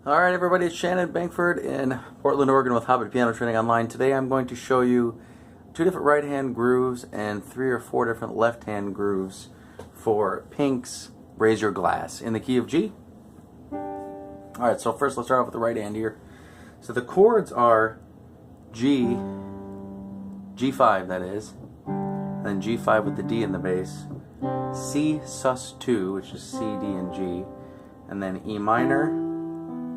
Alright everybody, it's Shannon Bankford in Portland, Oregon with Hobbit Piano Training Online. Today I'm going to show you 2 different right hand grooves and 3 or 4 different left hand grooves for Pink's Raise Your Glass in the key of G. Alright, so first let's start off with the right hand here. So the chords are G, G5 that is, and then G5 with the D in the bass, C sus2, which is C, D, and G, and then E minor.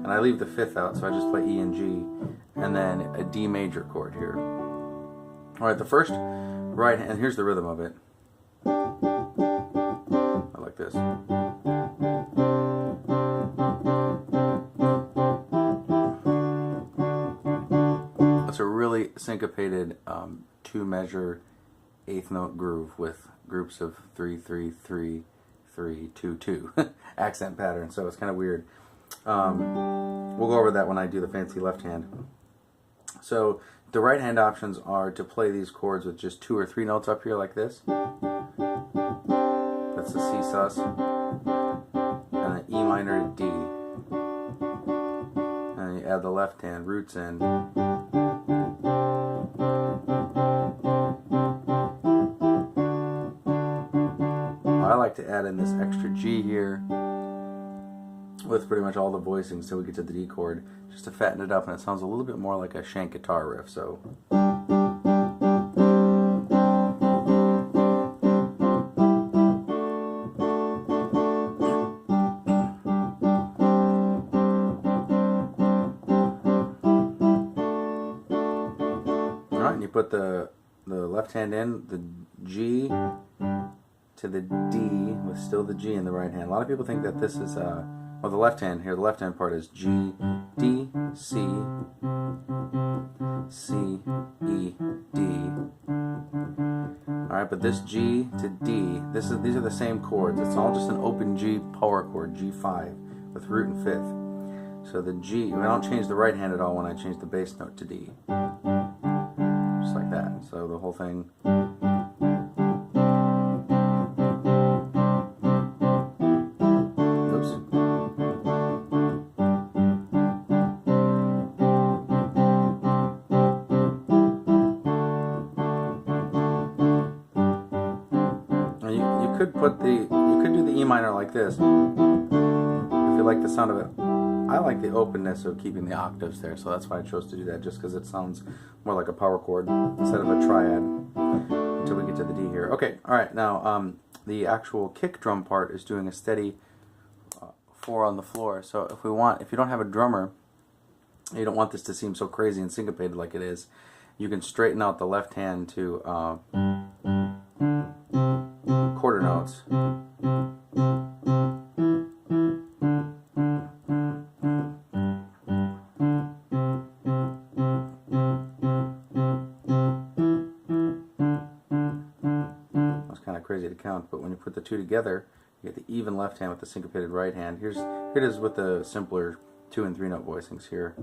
And I leave the 5th out, so I just play E and G, and then a D major chord here. Alright, the first right hand, here's the rhythm of it. I like this. It's a really syncopated 2-measure 8th note groove with groups of 3, 3, 3, 3, 2, 2 accent pattern, so it's kind of weird. We'll go over that when I do the fancy left hand. So the right hand options are to play these chords with just 2 or 3 notes up here like this. That's the C sus, and then E minor to D. And you add the left hand roots in. I like to add in this extra G here with pretty much all the voicings till we get to the D chord, just to fatten it up, and it sounds a little bit more like a shank guitar riff. So alright, and you put the left hand in, the G to the D with still the G in the right hand. A lot of people think that this is well, the left hand here, the left hand part is G, D, C, C, E, D. Alright, but this G to D, these are the same chords. It's all just an open G power chord, G5, with root and 5th. So the G, I don't change the right hand at all when I change the bass note to D. Just like that. So the whole thing. You could do the E minor like this if you like the sound of it. I like the openness of keeping the octaves there, so that's why I chose to do that, just because it sounds more like a power chord instead of a triad until we get to the D here. Okay, alright, now the actual kick drum part is doing a steady 4 on the floor. So if you don't have a drummer, you don't want this to seem so crazy and syncopated like it is, you can straighten out the left hand to quarter notes. That's kind of crazy to count, but when you put the 2 together, you get the even left hand with the syncopated right hand. Here it is with the simpler 2 and 3 note voicings here.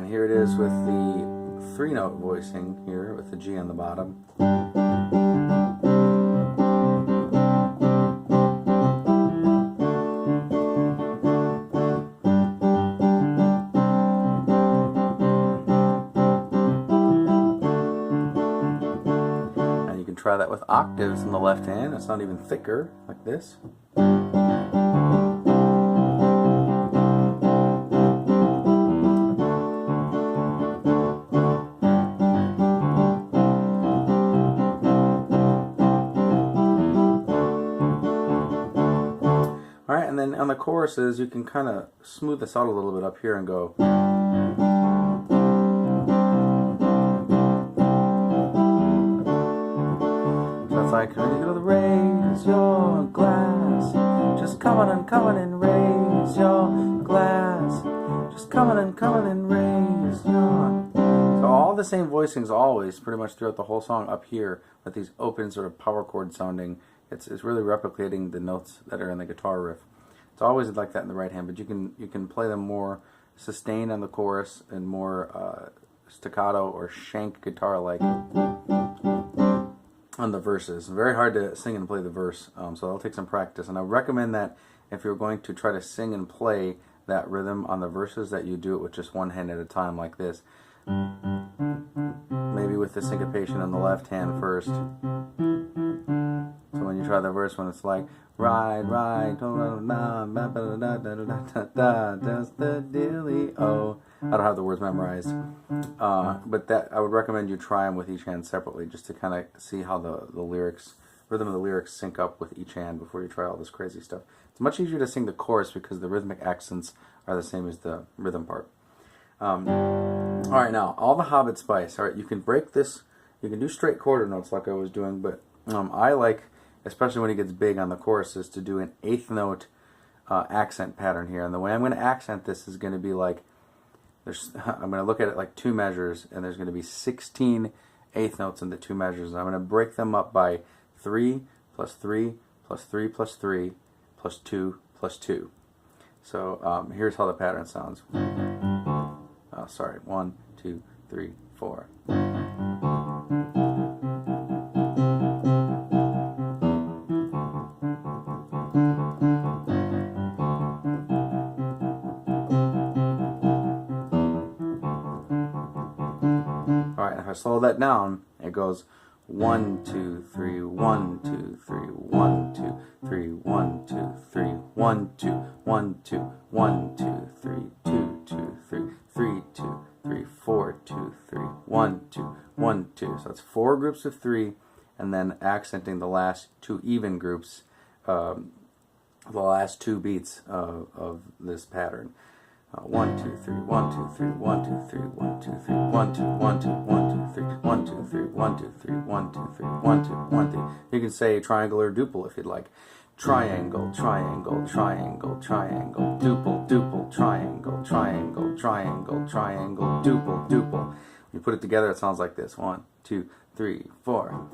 Here it is with the 3 note voicing here with the G on the bottom. And you can try that with octaves in the left hand. It's not even thicker like this. Alright, and then on the choruses, you can kind of smooth this out a little bit up here and go. So it's like, when you go to raise your glass, just come on and raise your glass, just come on and raise your. So all the same voicings always, pretty much throughout the whole song up here, with these open sort of power chord sounding. It's really replicating the notes that are in the guitar riff. It's always like that in the right hand, but you can play them more sustained on the chorus and more staccato or shank guitar like on the verses. Very hard to sing and play the verse, so that'll take some practice. And I recommend that if you're going to try to sing and play that rhythm on the verses, that you do it with just one hand at a time like this. Maybe with the syncopation on the left hand first. So when you try the verse, when it's like ride, ride, does the dilly oh. I don't have the words memorized, but that I would recommend you try them with each hand separately, just to kind of see how the lyrics, rhythm of the lyrics sync up with each hand before you try all this crazy stuff. It's much easier to sing the chorus because the rhythmic accents are the same as the rhythm part. All right, now all the Hobbit spice. All right, you can break this. You can do straight quarter notes like I was doing, but I like, especially when it gets big on the choruses, to do an eighth note accent pattern here. And the way I'm going to accent this is going to be like, I'm going to look at it like two measures, and there's going to be 16 eighth notes in the two measures. And I'm going to break them up by 3 plus 3 plus 3 plus 3 plus 2 plus 2. So here's how the pattern sounds. Sorry, 1, 2, 3, 4. Alright, if I slow that down, it goes 1, 2, 3, 1, 2, 3, 1, 2, 3, 1, 2, 3, 1, 2, 1, 2, 1, 2, 3, 2, 2, 3, 3, 2, 3, 4, 2, 3, 1, 2, 1, 2. So that's 4 groups of 3, and then accenting the last 2 even groups, the last 2 beats of this pattern. 1, 2, 3, 1, 2, 3, 1, 2, 3, 1, 2, 3, 1, 2, 1, 2, 1, 2, 3, 1, 2, 3, 1, 2, 3, 1, 2, 3, 1, 2, 1, 3. You can say triangle or duple if you'd like. Triangle, triangle, triangle, triangle, duple, duple, triangle, triangle, triangle, triangle, duple, duple. When you put it together, it sounds like this. 1, 2, 3, 4.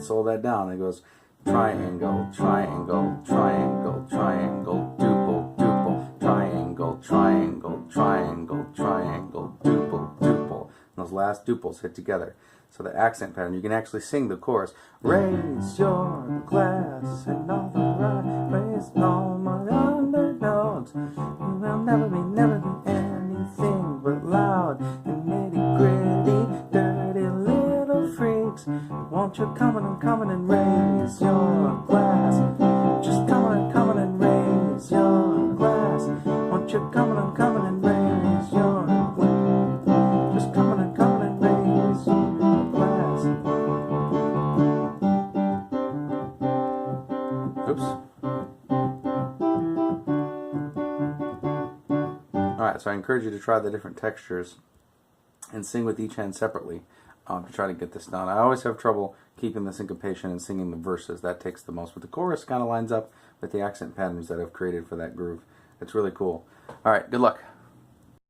Slow that down. It goes triangle, triangle, triangle, triangle, duple, duple, triangle, triangle, triangle, triangle, duple, duple. And those last duples hit together. So the accent pattern, you can actually sing the chorus. Raise your glass and all the right, raise all my undernotes. You will never be anything but loud and nitty gritty, dirty little freaks. Won't you come and raise your glass? Just come on and raise your glass. Won't you come and raise your glass? Just come on and raise your glass. Oops. Alright, so I encourage you to try the different textures and sing with each hand separately. To try to get this down. I always have trouble keeping the syncopation and singing the verses. That takes the most. But the chorus kind of lines up with the accent patterns that I've created for that groove. It's really cool. Alright, good luck.